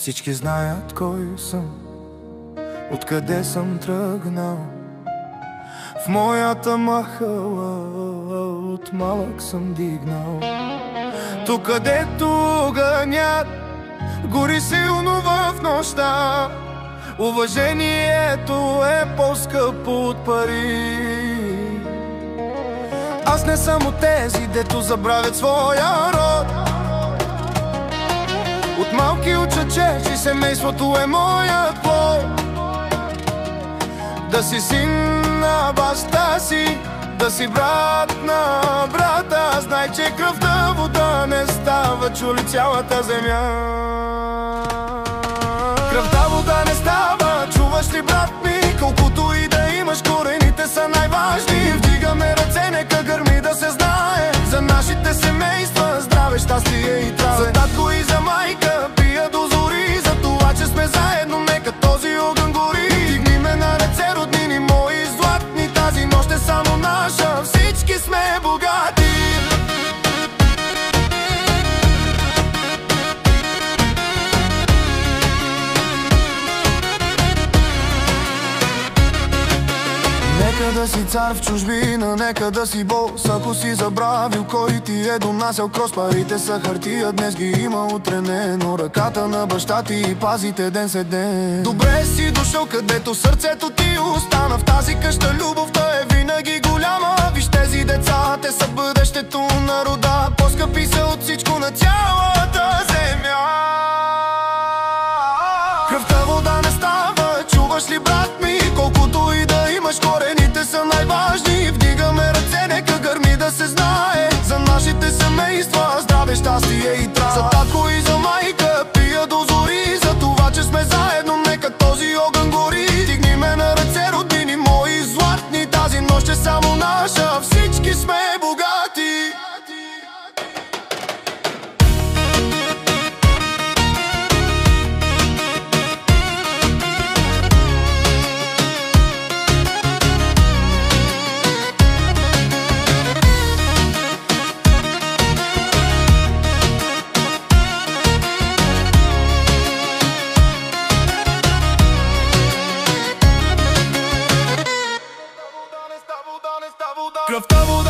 Всички знаят кой съм, откъде съм тръгнал. В моята махала от малък съм дигнал. Тук, където огънят гори силно в нощта, уважението е по-скъпо от пари. Аз не съм от тези, дето забравят своя род. От малки уча, че семейството е моят плод. Да си син на баща си, да си брат на брата. Знай, че кръвта вода не става, чули цялата земя. Кръвта вода не става, чуваш ли, брат ми? Колкото и да имаш, корените са най-важни. Вдигаме ръце, нека гърми да се знае за нашите семейства, здраве, щастие и здраве. За татко и за майка пия до зори, за това, че сме заедно, нека този огън гори. Дигни ме на ръце, роднини мои златни, тази нощ е само наша, всички сме богати. Нека да си цар в чужбина, нека да си бос, ако си забравил кой ти е донасял крос. Парите са хартия, днес ги има, утре не, но ръката на баща ти пазите ден след ден. Добре си дошъл, където сърцето ти остана. В тази къща любовта е винаги голяма. Виж тези деца, те са бъдещето на рода. По-скъпи са от всичко на цялата земя. Кръвта вода не става, чуваш ли, брат ми? Колкото и да имаш, корените са най-важни. Вдигаме ръце, нека гърми да се знае за нашите семейства, здраве, щастие и трава. За татко и за майка пия до зори, за това, че сме заедно, нека този огън гори. Дигни ме на ръце, роднини мои златни, тази нощ е само наша, всички сме богати. Кръвта вода